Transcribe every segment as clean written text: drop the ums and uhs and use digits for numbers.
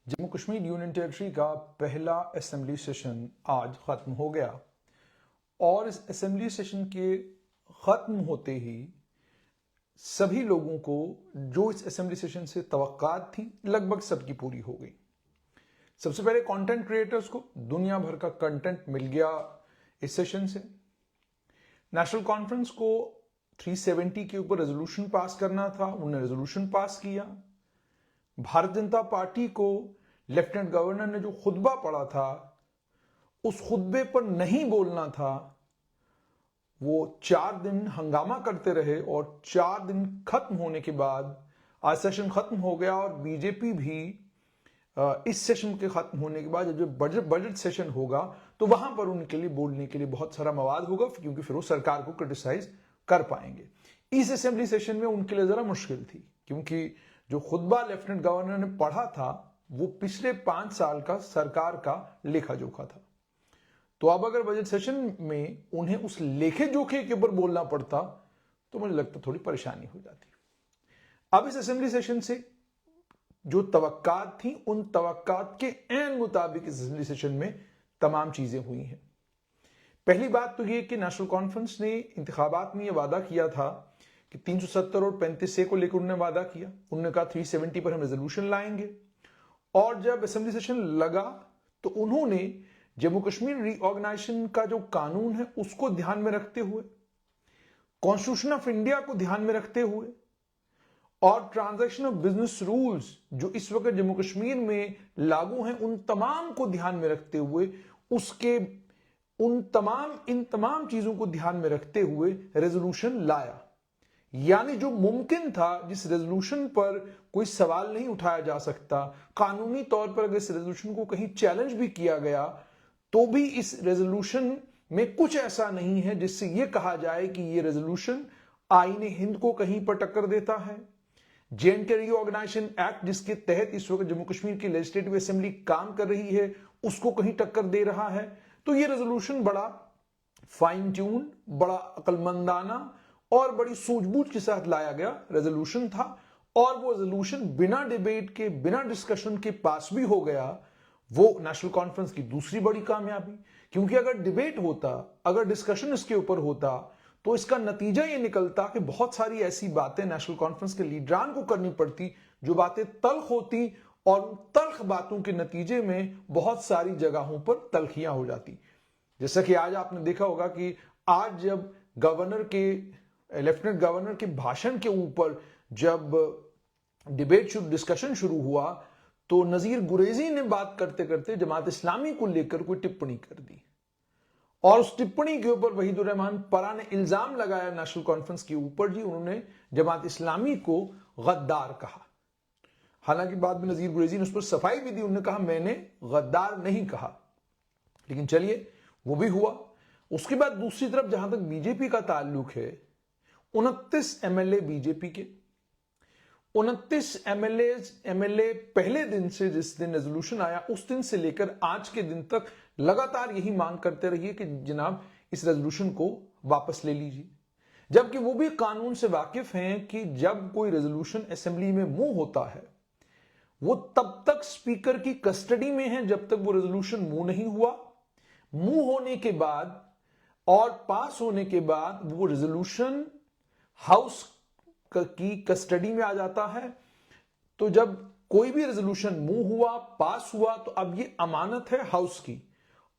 Jammu Kashmir union territory का पहला assembly session आज खत्म हो गया और इस असेंबली सेशन के खत्म होते ही सभी लोगों को जो इस असेंबली सेशन से तवक्कात थी लगभग सबकी पूरी हो गई। सबसे पहले कंटेंट क्रिएटर्स को दुनिया भर का कंटेंट मिल गया इस सेशन से। नेशनल कॉन्फ्रेंस को 370 के ऊपर रेजोल्यूशन पास करना था, उन्होंने रेजोल्यूशन पास किया। भारतीय जनता पार्टी को लेफ्टिनेंट गवर्नर ने जो खुतबा पढ़ा था उस खुतबे पर नहीं बोलना था, वो 4 दिन हंगामा करते रहे और 4 दिन खत्म होने के बाद आज सेशन खत्म हो गया और बीजेपी भी इस सेशन के खत्म होने के बाद जब बजट सेशन होगा तो वहां पर उनके लिए बोलने के लिए बहुत सारा मवाद होगा, क्योंकि फिर वो सरकार को क्रिटिसाइज कर पाएंगे। इस असेंबली सेशन में उनके लिए जरा मुश्किल थी, क्योंकि जो खुतबा लेफ्टिनेंट गवर्नर ने पढ़ा था वो पिछले 5 साल का सरकार का लेखा जोखा था। तो अब अगर बजट सेशन में उन्हें उस लेखे जोखे के ऊपर बोलना पड़ता तो मुझे लगता थोड़ी परेशानी हो जाती। अब इस असेंबली सेशन से जो तवक्कात थी उन तवक्कात के ऐन मुताबिक इस असेंबली सेशन में तमाम चीजें हुई हैं। पहली बात तो यह कि नेशनल कॉन्फ्रेंस ने इंतखाबात में यह वादा किया था कि 370 और 35 को लेकर उन्होंने वादा किया, उन्होंने कहा 370 पर हम रेजोल्यूशन लाएंगे। और जब असेंबली सेशन लगा तो उन्होंने जम्मू कश्मीर रीऑर्गेनाइजेशन का जो कानून है उसको ध्यान में रखते हुए, कॉन्स्टिट्यूशन ऑफ इंडिया को ध्यान में रखते हुए और ट्रांजैक्शन ऑफ बिजनेस रूल्स जो इस वक्त जम्मू कश्मीर में लागू हैं उन तमाम को ध्यान में रखते हुए, उसके इन तमाम चीजों को ध्यान में रखते हुए रेजोल्यूशन लाया। यानी जो मुमकिन था, जिस रेजोल्यूशन पर कोई सवाल नहीं उठाया जा सकता, कानूनी तौर पर अगर इस रेजोल्यूशन को कहीं चैलेंज भी किया गया तो भी इस रेजोल्यूशन में कुछ ऐसा नहीं है जिससे यह कहा जाए कि यह रेजोल्यूशन आईने हिंद को कहीं पर टक्कर देता है। जे.एंड.के रीऑर्गेनाइजेशन एक्ट जिसके तहत इस वक्त जम्मू कश्मीर की लेजिस्लेटिव असेंबली काम कर रही है उसको कहीं टक्कर दे रहा है। तो यह रेजोल्यूशन बड़ा फाइन ट्यून, बड़ा अकलमंदाना और बड़ी सूझबूझ के साथ लाया गया रेजोल्यूशन था और वो रेजोल्यूशन बिना डिबेट के, बिना डिस्कशन के पास भी हो गया। वो नेशनल कॉन्फ्रेंस की दूसरी बड़ी कामयाबी, क्योंकि अगर डिबेट होता, अगर डिस्कशन इसके ऊपर होता तो इसका नतीजा ये निकलता कि बहुत सारी ऐसी बातें नेशनल कॉन्फ्रेंस के लीडरान को करनी पड़ती जो बातें तल्ख होती और तल्ख बातों के नतीजे में बहुत सारी जगहों पर तल्खियां हो जाती। जैसा कि आज आपने देखा होगा कि आज जब लेफ्टिनेंट गवर्नर के भाषण के ऊपर जब डिस्कशन शुरू हुआ तो नजीर गुरेजी ने बात करते करते जमात इस्लामी को लेकर कोई टिप्पणी कर दी और उस टिप्पणी के ऊपर वहीदुर रहमान परा ने इल्जाम लगाया नेशनल कॉन्फ्रेंस के ऊपर, जी उन्होंने जमात इस्लामी को गद्दार कहा। हालांकि बाद में नजीर गुरेजी ने उस पर सफाई भी दी, उन्होंने कहा मैंने गद्दार नहीं कहा, लेकिन चलिए वो भी हुआ। उसके बाद दूसरी तरफ जहां तक बीजेपी का ताल्लुक है, 29 एमएलए बीजेपी के, 29 एमएलए पहले दिन से, जिस दिन रेजोल्यूशन आया उस दिन से लेकर आज के दिन तक लगातार यही मांग करते रहिए कि जनाब इस रेजोल्यूशन को वापस ले लीजिए, जबकि वो भी कानून से वाकिफ हैं कि जब कोई रेजोल्यूशन असेंबली में मूव होता है वो तब तक स्पीकर की कस्टडी में है जब तक वो रेजोल्यूशन मूव नहीं हुआ। मूव होने के बाद और पास होने के बाद वो रेजोल्यूशन हाउस की कस्टडी में आ जाता है। तो जब कोई भी रेजोल्यूशन मूव हुआ, पास हुआ, तो अब ये अमानत है हाउस की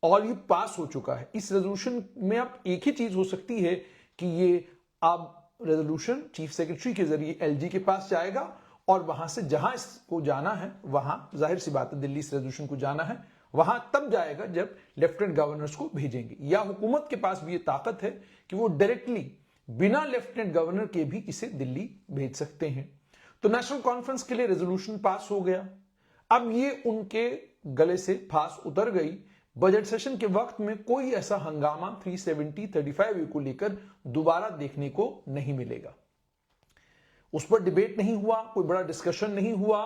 और ये पास हो चुका है। इस रेजोल्यूशन में अब एक ही चीज हो सकती है कि ये अब रेजोल्यूशन चीफ सेक्रेटरी के जरिए एलजी के पास जाएगा और वहां से जहां इसको जाना है, वहां जाहिर सी बात है दिल्ली से रेजोल्यूशन को जाना है, वहां तब जाएगा जब लेफ्टिनेंट गवर्नर्स को भेजेंगे। या हुकूमत के पास भी ये ताकत है कि वो डायरेक्टली बिना लेफ्टिनेंट गवर्नर के भी इसे दिल्ली भेज सकते हैं। तो नेशनल कॉन्फ्रेंस के लिए रेजोल्यूशन पास हो गया। अब ये उनके गले से फांस उतर गई। बजट सेशन के वक्त में कोई ऐसा हंगामा 370-35 को लेकर दोबारा देखने को नहीं मिलेगा। उस पर डिबेट नहीं हुआ, कोई बड़ा डिस्कशन नहीं हुआ,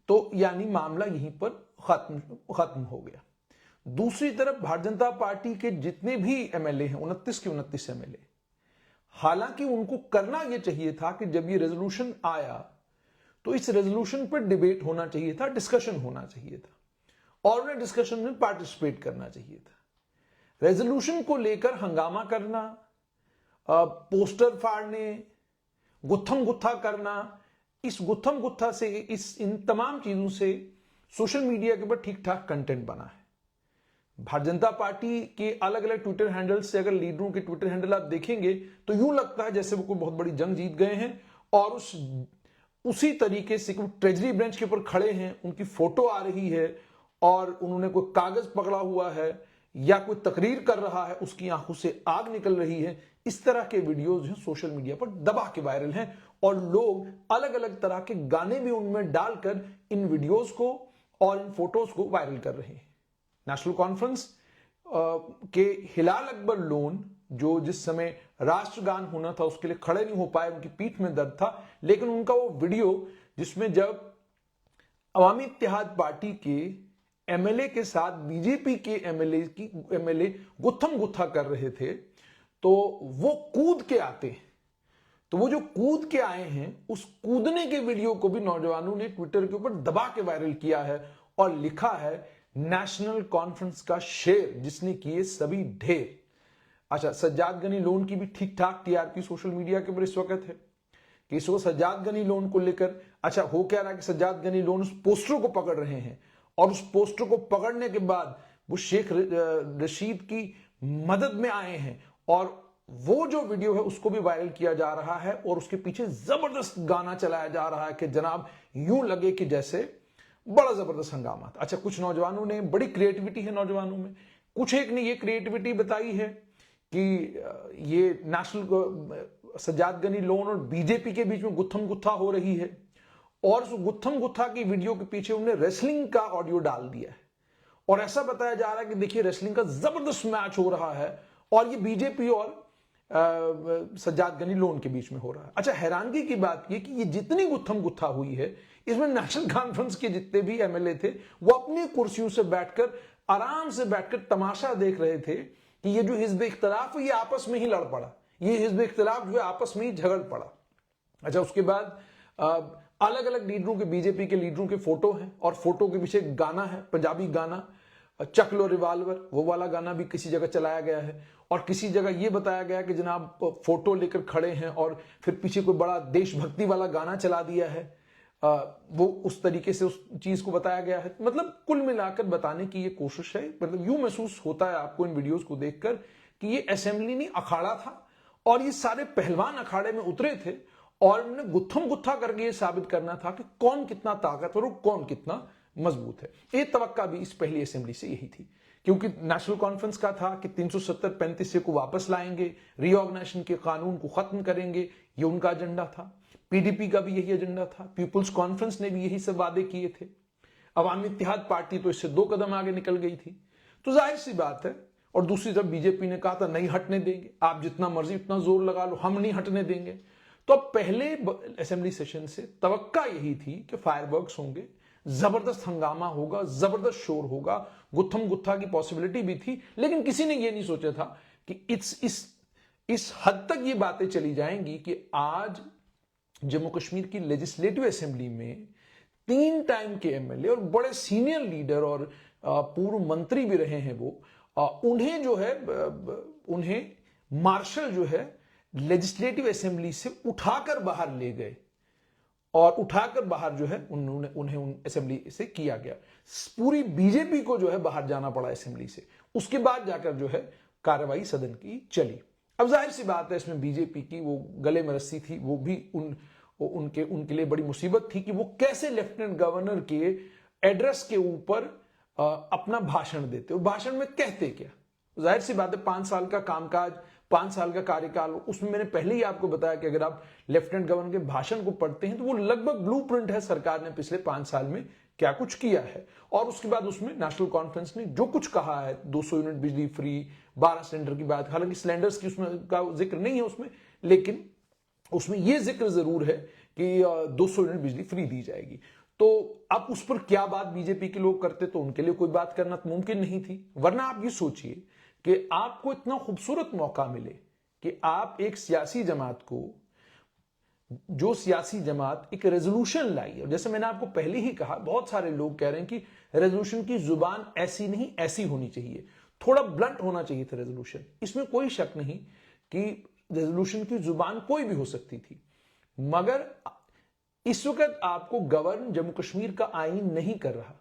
तो यानी मामला यहीं पर खत्म हो गया। दूसरी तरफ भारतीय जनता पार्टी के जितने भी एमएलए हैं, 29 के 29 एमएलए, हालांकि उनको करना यह चाहिए था कि जब ये रेजोल्यूशन आया तो इस रेजोल्यूशन पर डिबेट होना चाहिए था, डिस्कशन होना चाहिए था और उन्हें डिस्कशन में पार्टिसिपेट करना चाहिए था। रेजोल्यूशन को लेकर हंगामा करना, पोस्टर फाड़ने, गुत्थम गुत्था करना, इस गुत्थम गुत्था से, इन तमाम चीजों से सोशल मीडिया के ऊपर ठीक ठाक कंटेंट बना है। भारतीय जनता पार्टी के अलग अलग ट्विटर हैंडल से अगर लीडरों के ट्विटर हैंडल आप देखेंगे तो यूं लगता है जैसे वो कोई बहुत बड़ी जंग जीत गए हैं और उसी तरीके से ट्रेजरी बेंच के ऊपर खड़े हैं, उनकी फोटो आ रही है और उन्होंने कोई कागज पकड़ा हुआ है या कोई तकरीर कर रहा है, उसकी आंखों से आग निकल रही है। इस तरह के वीडियोस जो सोशल मीडिया पर दबा के वायरल हैं और लोग अलग अलग तरह के गाने भी उनमें डालकर इन वीडियोस को और इन फोटोज को वायरल कर रहे हैं। नेशनल कॉन्फ्रेंस के हिलाल अकबर लोन जो जिस समय राष्ट्रगान होना था उसके लिए खड़े नहीं हो पाए, उनकी पीठ में दर्द था, लेकिन उनका वो वीडियो जिसमें जब अवामी इत्तेहाद पार्टी के एमएलए के साथ बीजेपी के एमएलए गुत्थम गुत्था कर रहे थे तो वो कूद के आते हैं। तो वो जो कूद के आए हैं उस कूदने के वीडियो को भी नौजवानों ने ट्विटर के ऊपर दबा के वायरल किया है और लिखा है नेशनल कॉन्फ्रेंस का शेर जिसने किए सभी ढेर। अच्छा, सज्जाद गनी लोन की भी ठीक ठाक टीआरपी सोशल मीडिया के ऊपर इस वक्त है कि इस वक्त सज्जाद गनी लोन को लेकर अच्छा हो क्या रहा है कि सज्जाद गनी लोन उस पोस्टर को पकड़ रहे हैं और उस पोस्टर को पकड़ने के बाद वो शेख रशीद की मदद में आए हैं और वो जो वीडियो है उसको भी वायरल किया जा रहा है और उसके पीछे जबरदस्त गाना चलाया जा रहा है कि जनाब यूं लगे कि जैसे बड़ा जबरदस्त हंगामा था। अच्छा, कुछ नौजवानों ने, बड़ी क्रिएटिविटी है नौजवानों में, कुछ एक ने ये क्रिएटिविटी बताई है कि ये नेशनल सज्जाद गनी लोन और बीजेपी के बीच में गुत्थम गुत्था हो रही है और उस गुत्थम गुत्था की वीडियो के पीछे उन्होंने रेसलिंग का ऑडियो डाल दिया है और ऐसा बताया जा रहा है कि देखिए रेसलिंग का जबरदस्त मैच हो रहा है और ये बीजेपी और सज्जाद गनी लोन के बीच में हो रहा है। अच्छा, हैरानगी की बात यह कि ये जितनी गुत्थम गुत्था हुई है इसमें नेशनल कॉन्फ्रेंस के जितने भी एमएलए थे वो अपनी कुर्सियों से बैठकर आराम से बैठकर तमाशा देख रहे थे कि ये जो हिजब इख्तिलाफ है ये आपस में ही लड़ पड़ा, ये हिजब इख्तिलाफ जो है आपस में ही झगड़ पड़ा। अच्छा, उसके बाद अलग अलग लीडरों के, बीजेपी के लीडरों के फोटो हैं और फोटो के पीछे गाना है, पंजाबी गाना चक लो रिवाल्वर, वो वाला गाना भी किसी जगह चलाया गया है और किसी जगह ये बताया गया कि जनाब फोटो लेकर खड़े हैं और फिर पीछे कोई बड़ा देशभक्ति वाला गाना चला दिया है। वो उस तरीके से उस चीज को बताया गया है। मतलब कुल मिलाकर बताने की ये कोशिश है, मतलब यूं महसूस होता है आपको इन वीडियोस को देखकर कि ये असेंबली नहीं अखाड़ा था और ये सारे पहलवान अखाड़े में उतरे थे और उन्होंने गुत्थम गुत्था करके ये साबित करना था कि कौन कितना ताकतवर और कौन कितना मजबूत है। ये तवक्का भी इस पहली असेंबली से यही थी क्योंकि नेशनल कॉन्फ्रेंस का था कि 370-35 को वापस लाएंगे, रीऑर्गेनाइजेशन के कानून को खत्म करेंगे, ये उनका एजेंडा था। पीडीपी का भी यही एजेंडा था, पीपुल्स कॉन्फ्रेंस ने भी यही सब वादे किए थे। अवामी इत्तेहाद पार्टी तो इससे 2 कदम आगे निकल गई थी। तो जाहिर सी बात है, और दूसरी तरफ बीजेपी ने कहा था नहीं हटने देंगे, आप जितना मर्जी उतना जोर लगा लो, हम नहीं हटने देंगे। तो अब पहले असेंबली सेशन से तवक्का यही थी कि फायरवर्क्स होंगे, जबरदस्त हंगामा होगा, जबरदस्त शोर होगा, गुत्थम गुत्था की पॉसिबिलिटी भी थी, लेकिन किसी ने यह नहीं सोचा था कि इस हद तक ये बातें चली जाएंगी कि आज जम्मू कश्मीर की लेजिस्लेटिव असेंबली में 3 टाइम के एमएलए और बड़े सीनियर लीडर और पूर्व मंत्री भी रहे हैं वो, उन्हें जो है उन्हें मार्शल जो है लेजिस्लेटिव असेंबली से उठाकर बाहर ले गए और उठाकर बाहर जो है उन्हें उन असेंबली से किया गया। पूरी बीजेपी को जो है बाहर जाना पड़ा असेंबली से, उसके बाद जाकर जो है कार्रवाई सदन की चली। अब जाहिर सी बात है इसमें बीजेपी की वो गले में रस्सी थी, वो भी उनके लिए बड़ी मुसीबत थी कि वो कैसे लेफ्टिनेंट गवर्नर के एड्रेस के ऊपर अपना भाषण देते। वो भाषण में कहते क्या? जाहिर सी बात है 5 साल का कामकाज, 5 साल का कार्यकाल, उसमें मैंने पहले ही आपको बताया कि अगर आप लेफ्टिनेंट गवर्नर के भाषण को पढ़ते हैं तो वो लगभग ब्लूप्रिंट है सरकार ने पिछले 5 साल में क्या कुछ किया है। और उसके बाद उसमें नेशनल कॉन्फ्रेंस ने जो कुछ कहा है, 200 यूनिट बिजली फ्री, 12 सिलेंडर की बात, हालांकि सिलेंडर्स की उसमें का जिक्र नहीं है उसमें, लेकिन उसमें यह जिक्र जरूर है कि 200 यूनिट बिजली फ्री दी जाएगी। तो अब उस पर क्या बात बीजेपी के लोग करते तो उनके लिए कोई बात करना मुमकिन नहीं थी। वरना आप ये सोचिए कि आपको इतना खूबसूरत मौका मिले कि आप एक सियासी जमात को जो सियासी जमात एक रेजोल्यूशन लाई, और जैसे मैंने आपको पहले ही कहा, बहुत सारे लोग कह रहे हैं कि रेजोल्यूशन की जुबान ऐसी नहीं ऐसी होनी चाहिए, थोड़ा ब्लंट होना चाहिए था रेजोल्यूशन। इसमें कोई शक नहीं कि रेजोल्यूशन की जुबान कोई भी हो सकती थी, मगर इस वक्त आपको गवर्न जम्मू कश्मीर का आईन नहीं कर रहा।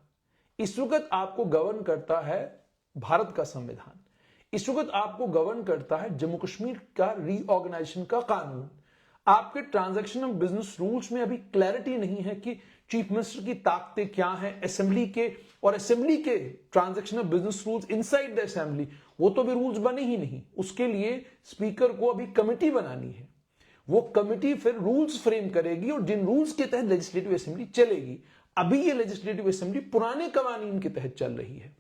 इस वक्त आपको गवर्न करता है भारत का संविधान। इस वक्त आपको गवर्न करता है जम्मू कश्मीर का रीऑर्गेनाइजेशन का कानून। आपके ट्रांजैक्शन ऑफ बिजनेस रूल्स में अभी क्लैरिटी नहीं है कि चीफ मिनिस्टर की ताकतें क्या हैं असेंबली के, और असेंबली के transaction of business rules inside the assembly, वो तो भी रूल्स बने ही नहीं। उसके लिए स्पीकर को अभी कमिटी बनानी है, वो कमिटी फिर रूल्स फ्रेम करेगी और जिन रूल्स के तहत लेजिस्लेटिव असेंबली चलेगी। अभी ये लेजिस्लेटिव असेंबली पुराने कवानीन के तहत चल रही है,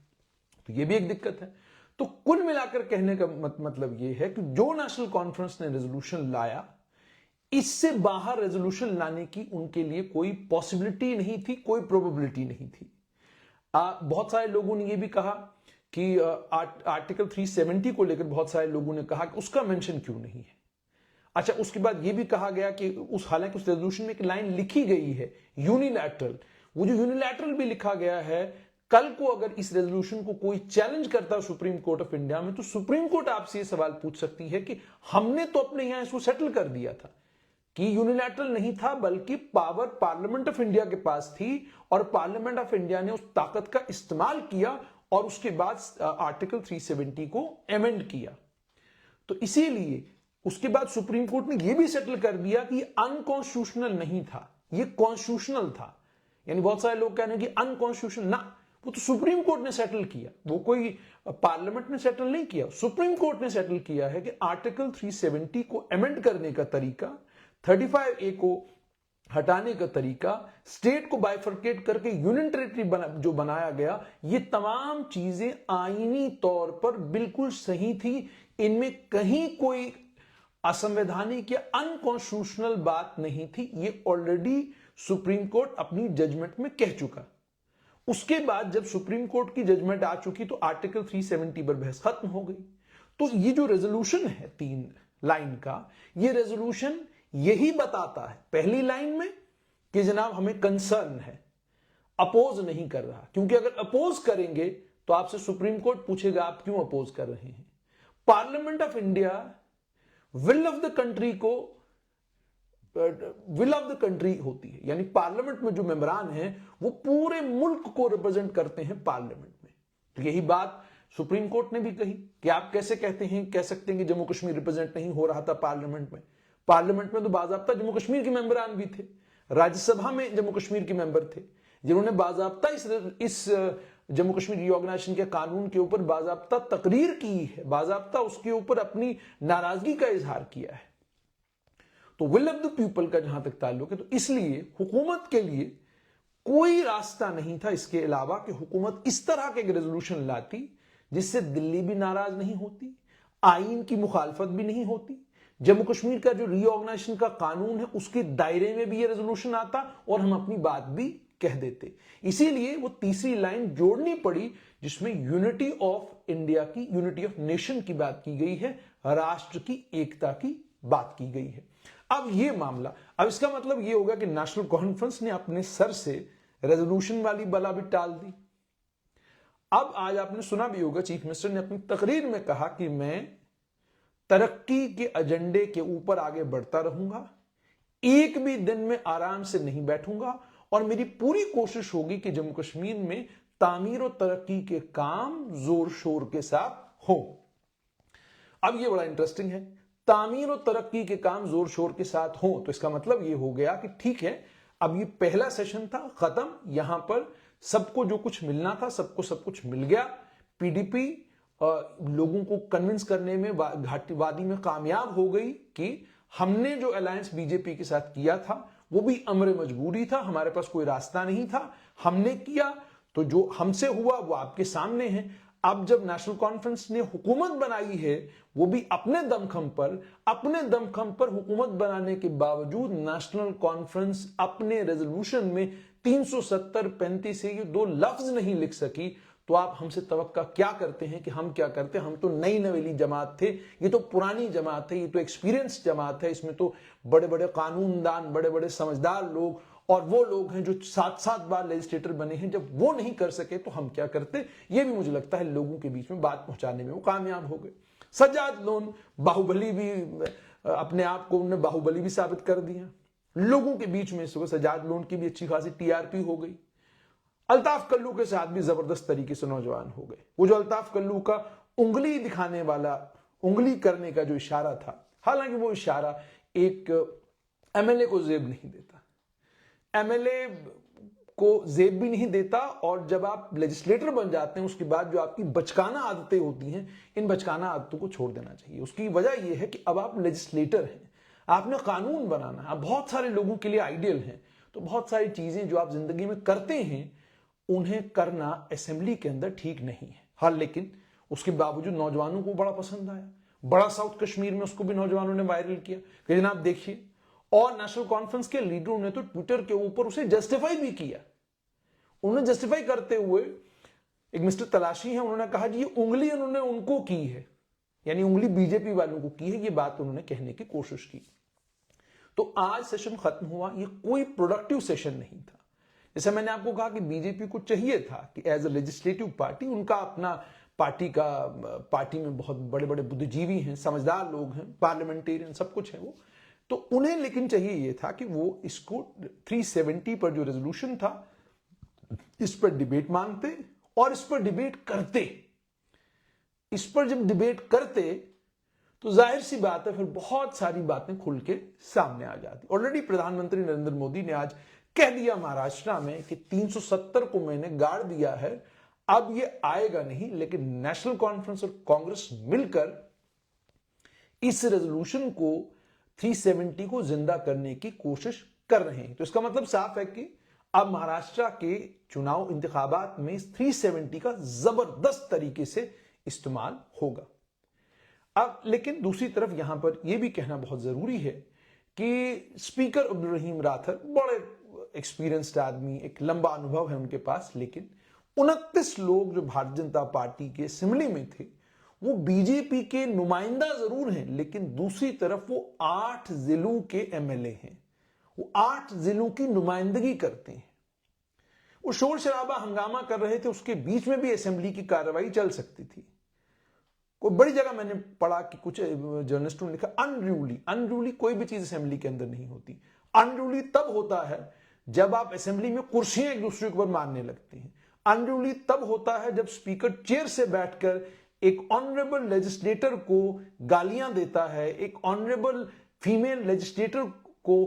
तो ये भी एक दिक्कत है। तो कुल मिलाकर कहने का मतलब यह है कि जो नेशनल कॉन्फ्रेंस ने रेजोल्यूशन लाया, इससे बाहर रेजोल्यूशन लाने की उनके लिए कोई पॉसिबिलिटी नहीं थी, कोई प्रोबेबिलिटी नहीं थी। बहुत सारे लोगों ने यह भी कहा कि आर्टिकल 370 को लेकर बहुत सारे लोगों ने कहा कि उसका मेंशन क्यों नहीं है। अच्छा, उसके बाद यह भी कहा गया कि हालांकि उस रेजोल्यूशन में एक लाइन लिखी गई है यूनिलैटरल, वो जो यूनिलैटरल भी लिखा गया है, कल को अगर इस रेजोल्यूशन को कोई चैलेंज करता है सुप्रीम कोर्ट ऑफ इंडिया में, तो सुप्रीम कोर्ट आपसे यह सवाल पूछ सकती है कि हमने तो अपने यहां इसको सेटल कर दिया था कि यूनिलैटरल नहीं था, बल्कि पावर पार्लियामेंट ऑफ इंडिया के पास थी और पार्लियामेंट ऑफ इंडिया ने उस ताकत का इस्तेमाल किया और उसके बाद आर्टिकल 370 को एमेंड किया। तो इसीलिए उसके बाद सुप्रीम कोर्ट ने यह भी सेटल कर दिया कि अनकॉन्स्टिट्यूशनल नहीं था, यह कॉन्स्टिट्यूशनल था। यानी बहुत सारे लोग कह रहे हैं कि अनकॉन्स्टिट्यूशनल, ना, वो तो सुप्रीम कोर्ट ने सेटल किया, वो कोई पार्लियामेंट ने सेटल नहीं किया, सुप्रीम कोर्ट ने सेटल किया है कि आर्टिकल 370 को अमेंड करने का तरीका, 35A को हटाने का तरीका, स्टेट को बाइफरकेट करके यूनियन टेरिटरी जो बनाया गया, ये तमाम चीजें आईनी तौर पर बिल्कुल सही थी। इनमें कहीं कोई असंवैधानिक या अनकॉन्स्टिट्यूशनल बात नहीं थी। ये ऑलरेडी सुप्रीम कोर्ट अपनी जजमेंट में कह चुका। उसके बाद जब सुप्रीम कोर्ट की जजमेंट आ चुकी तो आर्टिकल 370 पर बहस खत्म हो गई। तो ये जो रेजोल्यूशन है 3 लाइन का, ये रेजोल्यूशन यही बताता है पहली लाइन में कि जनाब हमें कंसर्न है, अपोज नहीं कर रहा, क्योंकि अगर अपोज करेंगे तो आपसे सुप्रीम कोर्ट पूछेगा आप क्यों अपोज कर रहे हैं। Parliament of India will of the country को विल ऑफ द कंट्री होती है, यानी पार्लियामेंट में जो मेंबरान हैं वो पूरे मुल्क को रिप्रेजेंट करते हैं पार्लियामेंट में। तो यही बात सुप्रीम कोर्ट ने भी कही कि आप कैसे कह सकते हैं कि जम्मू कश्मीर रिप्रेजेंट नहीं हो रहा था पार्लियामेंट में। पार्लियामेंट में तो बाजाब्ता जम्मू कश्मीर के मेंबरान भी थे, राज्यसभा में जम्मू कश्मीर के मेंबर थे, जिन्होंने बाजाब्ता इस जम्मू कश्मीर रीऑर्गेनाइजेशन के कानून के ऊपर बाजाब्ता तकरीर की है, बाजाब्ता उसके ऊपर अपनी नाराजगी का इजहार किया है। तो विल ऑफ द पीपल का जहां तक ताल्लुक है, तो इसलिए हुकूमत के लिए कोई रास्ता नहीं था इसके अलावा कि हुकूमत इस तरह के रेजोल्यूशन लाती जिससे दिल्ली भी नाराज नहीं होती, आईन की मुखालफत भी नहीं होती, जम्मू कश्मीर का जो रीऑर्गेनाइजेशन का कानून है उसके दायरे में भी यह रेजोल्यूशन आता और हम अपनी बात भी कह देते। इसीलिए वो तीसरी लाइन जोड़नी पड़ी जिसमें यूनिटी ऑफ इंडिया की, यूनिटी ऑफ नेशन की बात की गई है, राष्ट्र की एकता की बात की गई है। अब ये मामला, अब इसका मतलब ये होगा कि नेशनल कॉन्फ्रेंस ने अपने सर से रेजोल्यूशन वाली बला भी टाल दी। अब आज आपने सुना भी होगा चीफ मिनिस्टर ने अपनी तकरीर में कहा कि मैं तरक्की के एजेंडे के ऊपर आगे बढ़ता रहूंगा, एक भी दिन में आराम से नहीं बैठूंगा और मेरी पूरी कोशिश होगी कि जम्मू कश्मीर में तामीर और तरक्की के काम जोर शोर के साथ हो। अब ये बड़ा इंटरेस्टिंग है, तामीर और तरक्की के काम जोर शोर के साथ हो, तो इसका मतलब ये हो गया कि ठीक है, अब ये पहला सेशन था खत्म, यहां पर सबको जो कुछ मिलना था सबको सब कुछ मिल गया। पीडीपी लोगों को कन्विंस करने में घाटीवादी में कामयाब हो गई कि हमने जो अलायंस बीजेपी के साथ किया था वो भी अमरे मजबूरी था, हमारे पास कोई रास्ता नहीं था, हमने किया, तो जो हमसे हुआ वो आपके सामने है। अब जब नेशनल कॉन्फ्रेंस ने हुकूमत बनाई है वो भी अपने दमखम पर हुकूमत बनाने के बावजूद नेशनल कॉन्फ्रेंस अपने रेजोल्यूशन में 370-35 से ये 2 लफ्ज नहीं लिख सकी, तो आप हमसे तवक्का क्या करते हैं कि हम क्या करते हैं? हम तो नई नवेली जमात थे, ये तो पुरानी जमात है, ये तो एक्सपीरियंस जमात है, इसमें तो बड़े बड़े कानूनदान, बड़े बड़े समझदार लोग और वो लोग हैं जो 7-7 बार लेजिस्लेटर बने हैं, जब वो नहीं कर सके तो हम क्या करते? ये भी मुझे लगता है लोगों के बीच में बात पहुंचाने में वो कामयाब हो गए। सज्जाद लोन बाहुबली भी, अपने आप को उन्होंने बाहुबली भी साबित कर दिया लोगों के बीच में। सज्जाद लोन की भी अच्छी खासी टीआरपी हो गई। अल्ताफ कल्लू के साथ भी जबरदस्त तरीके से नौजवान हो गए। वो जो अल्ताफ कल्लू का उंगली दिखाने वाला, उंगली करने का जो इशारा था, हालांकि वो इशारा एक एमएलए को जेब नहीं देता, एमएलए को जेब भी नहीं देता, और जब आप लेजिस्लेटर बन जाते हैं उसके बाद जो आपकी बचकाना आदतें होती हैं, इन बचकाना आदतों को छोड़ देना चाहिए। उसकी वजह यह है कि अब आप लेजिस्लेटर हैं, आपने कानून बनाना है, आप बहुत सारे लोगों के लिए आइडियल हैं, तो बहुत सारी चीजें जो आप जिंदगी में करते हैं उन्हें करना असेंबली के अंदर ठीक नहीं है। हाँ, लेकिन उसके बावजूद नौजवानों को बड़ा पसंद आया। बड़ा साउथ कश्मीर में उसको भी नौजवानों ने वायरल किया कि जनाब देखिए, और नेशनल कॉन्फ्रेंस के लीडरों ने तो ट्विटर के ऊपर उसे जस्टिफाई भी किया। उन्होंने जस्टिफाई करते हुए, एक मिस्टर तलाशी है, उन्होंने कहा जी ये उंगली उन्होंने उनको की है, यानी उंगली बीजेपी वालों को की है, ये बात उन्होंने कहने की कोशिश की। तो आज सेशन खत्म हुआ, ये कोई प्रोडक्टिव सेशन नहीं था। जैसे मैंने आपको कहा कि बीजेपी को चाहिए था कि एज ए लेजिस्लेटिव पार्टी, उनका अपना पार्टी में बहुत बड़े बड़े बुद्धिजीवी हैं, समझदार लोग हैं, पार्लियामेंटेरियन सब कुछ है वो, तो उन्हें लेकिन चाहिए ये था कि वो इसको 370 पर जो रेजोल्यूशन था इस पर डिबेट मांगते और इस पर डिबेट करते। इस पर जब डिबेट करते तो जाहिर सी बात है फिर बहुत सारी बातें खुल के सामने आ जाती। ऑलरेडी प्रधानमंत्री नरेंद्र मोदी ने आज कह दिया महाराष्ट्र में कि 370 को मैंने गाड़ दिया है, अब ये आएगा नहीं, लेकिन नेशनल कॉन्फ्रेंस और कांग्रेस मिलकर इस रेजोल्यूशन को 370 को जिंदा करने की कोशिश कर रहे हैं। तो इसका मतलब साफ है कि अब महाराष्ट्र के चुनाव इंतखाबात में 370 का जबरदस्त तरीके से इस्तेमाल होगा। अब लेकिन दूसरी तरफ यहां पर यह भी कहना बहुत जरूरी है कि स्पीकर अब्दुल रहीम राठौर बड़े एक्सपीरियंस्ड आदमी, एक लंबा अनुभव है उनके पास, लेकिन 29 लोग जो भारतीय जनता पार्टी के असेंबली में थे वो बीजेपी के नुमाइंदा जरूर हैं, लेकिन दूसरी तरफ वो 8 जिलों के एमएलए हैं, वो 8 जिलों की नुमाइंदगी करते हैं। वो शोर शराबा हंगामा कर रहे थे, उसके बीच में भी असेंबली की कार्रवाई चल सकती थी। कोई बड़ी जगह मैंने पढ़ा कि कुछ जर्नलिस्टों ने लिखा अनरूली कोई भी चीज असेंबली के अंदर नहीं होती। अनरूली तब होता है जब आप असेंबली में कुर्सियां एक दूसरे के ऊपर मारने लगते हैं। अनरूली तब होता है जब स्पीकर चेयर से बैठकर एक ऑनरेबल लेजिस्लेटर को गालियां देता है, एक ऑनरेबल फीमेल लेजिस्लेटर को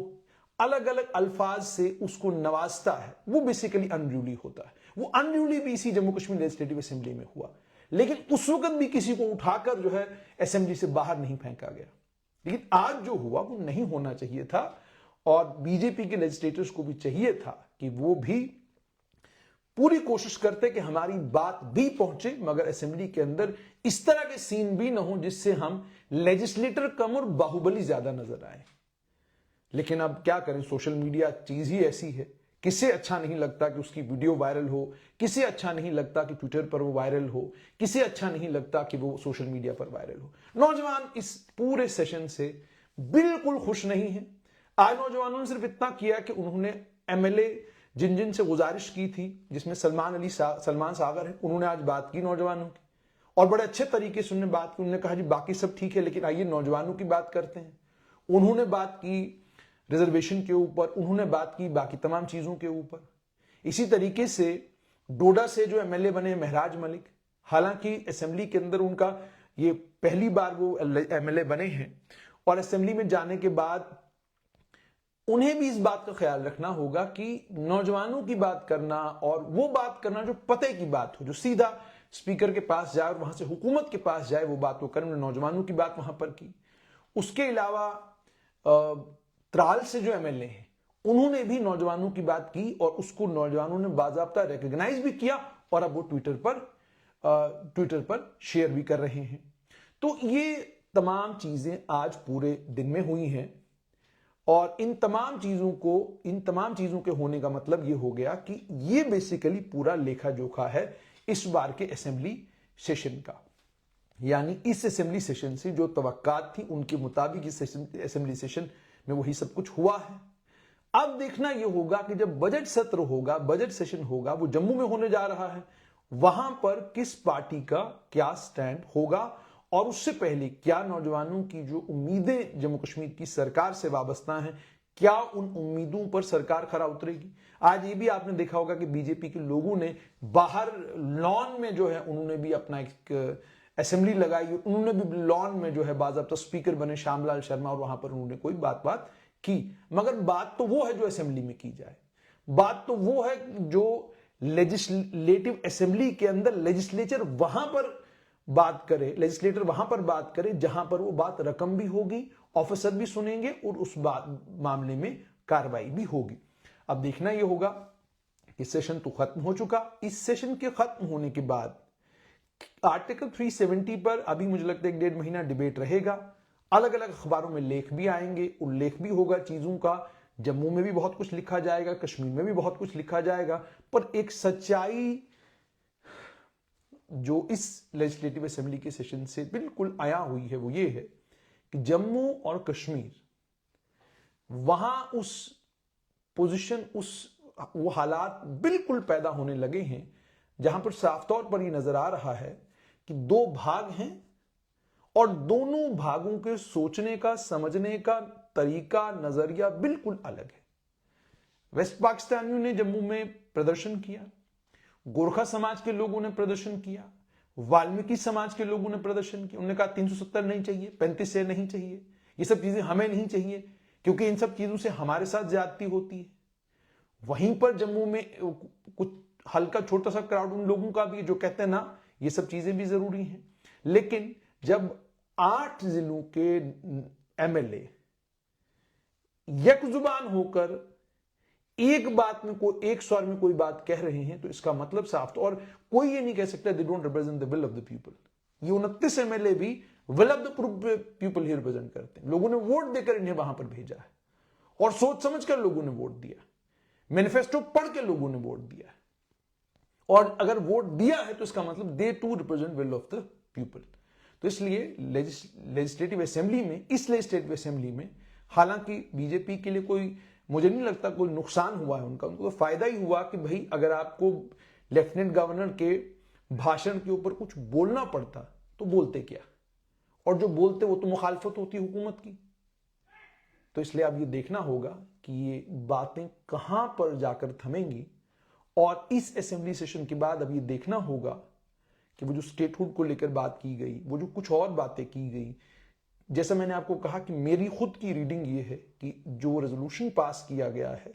अलग अलग अल्फाज से उसको नवाजता है, वो बेसिकली अनरूली होता है। वो अनरूली भी इसी जम्मू कश्मीर लेजिस्लेटिव असेंबली में हुआ, लेकिन उस वक्त भी किसी को उठाकर जो है असेंबली से बाहर नहीं फेंका गया। लेकिन आज जो हुआ वो नहीं होना चाहिए था, और बीजेपी के लेजिस्लेटर्स को भी चाहिए था कि वो भी पूरी कोशिश करते कि हमारी बात भी पहुंचे, मगर असेंबली के अंदर इस तरह के सीन भी ना हो जिससे हम लेजिस्लेटर कम और बाहुबली ज्यादा नजर आए। लेकिन अब क्या करें, सोशल मीडिया चीज ही ऐसी है, किसे अच्छा नहीं लगता कि उसकी वीडियो वायरल हो, किसे अच्छा नहीं लगता कि ट्विटर पर वो वायरल हो, किसे अच्छा नहीं लगता कि वो सोशल मीडिया पर वायरल हो। नौजवान इस पूरे सेशन से बिल्कुल खुश नहीं है। आज नौजवानों ने सिर्फ इतना किया कि उन्होंने एमएलए जिन जिन से गुजारिश की थी, जिसमें सलमान सागर है, उन्होंने आज बात की नौजवानों की, और बड़े अच्छे तरीके से उन्होंने बात की। उन्होंने कहा जी बाकी सब ठीक है, लेकिन आइए नौजवानों की बात करते हैं। उन्होंने बात की रिजर्वेशन के ऊपर, उन्होंने बात की बाकी तमाम चीजों के ऊपर। इसी तरीके से डोडा से जो एमएलए बने महराज मलिक, हालांकि असेंबली के अंदर उनका ये पहली बार वो एमएलए बने हैं, और असेंबली में जाने के बाद उन्हें भी इस बात का ख्याल रखना होगा कि नौजवानों की बात करना, और वो बात करना जो पते की बात हो, जो सीधा स्पीकर के पास जाए और वहां से हुकूमत के पास जाए, वो बात वो करें। नौजवानों की बात वहां पर की। उसके अलावा त्राल से जो एमएलए हैं उन्होंने भी नौजवानों की बात की, और उसको नौजवानों ने बाकायदा रिकॉग्नाइज भी किया, और अब वो ट्विटर पर शेयर भी कर रहे हैं। तो ये तमाम चीजें आज पूरे दिन में हुई हैं, और इन तमाम चीजों के होने का मतलब ये हो गया कि ये बेसिकली पूरा लेखा जोखा है इस बार के असेंबली सेशन का। यानी इस असेंबली सेशन से जो तवक्कात थी उनके मुताबिक इस असेंबली सेशन में वही सब कुछ हुआ है। अब देखना यह होगा कि जब बजट सत्र होगा, बजट सेशन होगा, वो जम्मू में होने जा रहा है, वहां पर किस पार्टी का क्या स्टैंड होगा और उससे पहले क्या नौजवानों की जो उम्मीदें जम्मू कश्मीर की सरकार से वाबस्ता हैं, क्या उन उम्मीदों पर सरकार खरा उतरेगी। आज ये भी आपने देखा होगा कि बीजेपी के लोगों ने बाहर लॉन में जो है उन्होंने भी अपना एक असेंबली लगाई, उन्होंने भी लॉन में जो है बाज़ाब्ता स्पीकर बने श्यामलाल शर्मा और वहां पर उन्होंने कोई बात की। मगर बात तो वो है जो असेंबली में की जाए, बात तो वो है जो लेजिस्लेटिव असेंबली के अंदर लेजिस्लेचर वहां पर बात करे, लेजिस्लेटर वहां पर बात करे जहां पर वो बात रकम भी होगी, ऑफिसर भी सुनेंगे और उस बात मामले में कार्रवाई भी होगी। अब देखना यह होगा कि सेशन तो खत्म हो चुका। इस सेशन के खत्म होने के बाद आर्टिकल 370 पर अभी मुझे लगता है 1.5 महीना डिबेट रहेगा। अलग अलग अखबारों में लेख भी आएंगे, उल्लेख भी होगा चीजों का। जम्मू में भी बहुत कुछ लिखा जाएगा, कश्मीर में भी बहुत कुछ लिखा जाएगा, पर एक सच्चाई जो इस लेजिस्लेटिव असेंबली के सेशन से बिल्कुल आया हुई है वो ये है कि जम्मू और कश्मीर वहां उस पोजीशन, वो हालात बिल्कुल पैदा होने लगे हैं जहां पर साफ तौर पर यह नजर आ रहा है कि दो भाग हैं और दोनों भागों के सोचने का, समझने का तरीका, नजरिया बिल्कुल अलग है। वेस्ट पाकिस्तानियों ने जम्मू में प्रदर्शन किया, गोरखा समाज के लोगों ने प्रदर्शन किया, वाल्मीकि समाज के लोगों ने प्रदर्शन किया। उन्होंने कहा 370 नहीं चाहिए, 35 से नहीं चाहिए, ये सब चीजें हमें नहीं चाहिए क्योंकि इन सब चीजों से हमारे साथ ज्यादती होती है। वहीं पर जम्मू में कुछ हल्का छोटा सा क्राउड उन लोगों का भी जो कहते हैं ना ये सब चीजें भी जरूरी हैं। लेकिन जब 8 जिलों के एमएलए यकजुबान होकर एक बात में एक स्वर में कोई बात कह रहे हैं तो इसका मतलब साफ, और कोई ये नहीं कह सकता they don't represent the will of the people. ये 29 एमएलए भी will of the people he represent करते हैं। लोगों ने वोट देकर इन्हें वहां पर भेजा है और सोच समझकर लोगों ने वोट दिया, मैनिफेस्टो पढ़ के लोगों ने वोट दिया है। और अगर वोट दिया है तो इसका मतलब they to represent will of the people. तो इसलिए लेजिस्लेटिव असेंबली में, इस लेजिस्लेटिव असेंबली में हालांकि बीजेपी के लिए कोई, मुझे नहीं लगता कोई नुकसान हुआ है उनको तो फायदा ही हुआ कि भाई अगर आपको लेफ्टिनेंट गवर्नर के भाषण के ऊपर कुछ बोलना पड़ता तो बोलते क्या, और जो बोलते वो तो मुखालफत होती हुकूमत की। तो इसलिए अब ये देखना होगा कि ये बातें कहां पर जाकर थमेंगी। और इस असेंबली सेशन के बाद अब ये देखना होगा कि वो जो स्टेटहुड को लेकर बात की गई, वो जो कुछ और बातें की गई, जैसा मैंने आपको कहा कि मेरी खुद की रीडिंग ये है कि जो रेजोल्यूशन पास किया गया है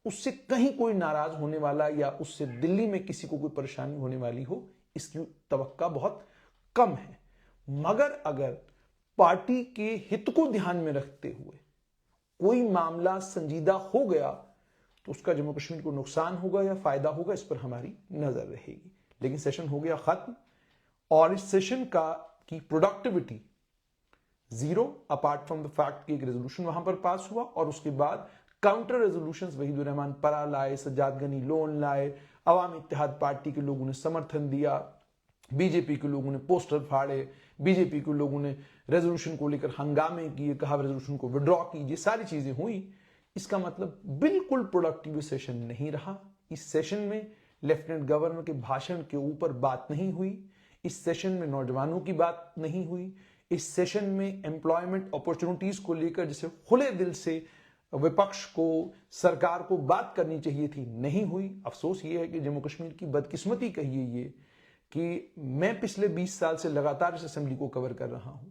उससे कहीं कोई नाराज होने वाला या उससे दिल्ली में किसी को कोई परेशानी होने वाली हो, इसकी तवक्का बहुत कम है। मगर अगर पार्टी के हित को ध्यान में रखते हुए कोई मामला संजीदा हो गया तो उसका जम्मू कश्मीर को नुकसान होगा या फायदा होगा, इस पर हमारी नजर रहेगी। लेकिन सेशन हो गया खत्म और इस सेशन की productivity zero, apart from the fact कि एक रेजोल्यूशन वहां पर पास हुआ और उसके बाद काउंटर रेजोल्यूशंस वहीदुर रहमान परा लाए, सज्जाद गनी लोन लाए, अवामी इत्तेहाद पार्टी के लोगों ने समर्थन दिया, बीजेपी के लोगों ने पोस्टर फाड़े, बीजेपी के लोगों ने रेजोल्यूशन को लेकर हंगामे किए, कहा रेजोल्यूशन को विड्रॉ कीजिए, सारी चीजें हुई। इसका मतलब बिल्कुल प्रोडक्टिव सेशन नहीं रहा। इस सेशन में लेफ्टिनेंट गवर्नर के भाषण के ऊपर बात नहीं हुई, इस सेशन में नौजवानों की बात नहीं हुई, इस सेशन में एम्प्लॉयमेंट अपॉर्चुनिटीज को लेकर जिसे खुले दिल से विपक्ष को, सरकार को बात करनी चाहिए थी, नहीं हुई। अफसोस ये है कि जम्मू कश्मीर की बदकिस्मती कहिए ये कि मैं पिछले 20 साल से लगातार इस असेंबली को कवर कर रहा हूं।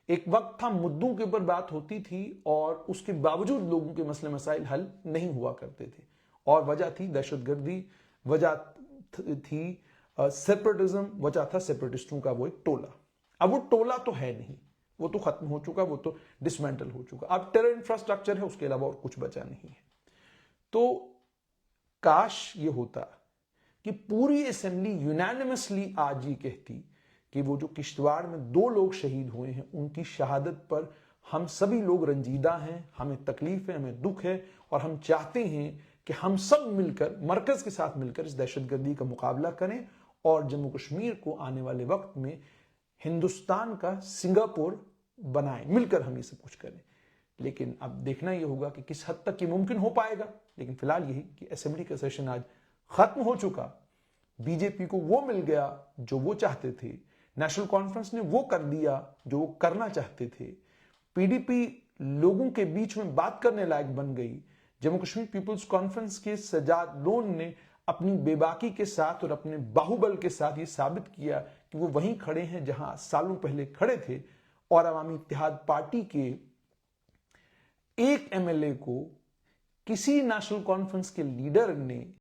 एक वक्त था मुद्दों के ऊपर बात होती थी और उसके बावजूद लोगों के मसले मसाइल हल नहीं हुआ करते थे, और वजह थी दहशतगर्दी, वजह थी सेपरेटिज्म, वजह था सेपरेटिस्टों का वो एक टोला। अब वो टोला तो है नहीं, वो तो खत्म हो चुका, वो तो डिसमेंटल हो चुका। अब टेरर इंफ्रास्ट्रक्चर है, उसके अलावा और कुछ बचा नहीं है। तो काश ये होता कि पूरी असेंबली यूनानिमसली आज ये कहती कि वो जो किश्तवाड़ में 2 लोग शहीद हुए हैं उनकी शहादत पर हम सभी लोग रंजीदा हैं, हमें तकलीफ है, हमें दुख है, और हम चाहते हैं कि हम सब मिलकर, मरकज के साथ मिलकर इस दहशतगर्दी का मुकाबला करें और जम्मू कश्मीर को आने वाले वक्त में हिंदुस्तान का सिंगापुर बनाएं, मिलकर हम ये सब कुछ करें। लेकिन अब देखना ये होगा कि किस हद तक ये मुमकिन हो पाएगा। लेकिन फिलहाल यही कि असेंबली का सेशन आज खत्म हो चुका, बीजेपी को वो मिल गया जो वो चाहते थे, नेशनल कॉन्फ्रेंस ने वो कर दिया जो वो करना चाहते थे, पीडीपी लोगों के बीच में बात करने लायक बन गई, जम्मू कश्मीर पीपल्स कॉन्फ्रेंस के सज्जाद लोन ने अपनी बेबाकी के साथ और अपने बाहुबल के साथ ये साबित किया कि वो वहीं खड़े हैं जहां सालों पहले खड़े थे, और अवामी इत्तेहाद पार्टी के एक एमएलए को किसी नेशनल कॉन्फ्रेंस के लीडर ने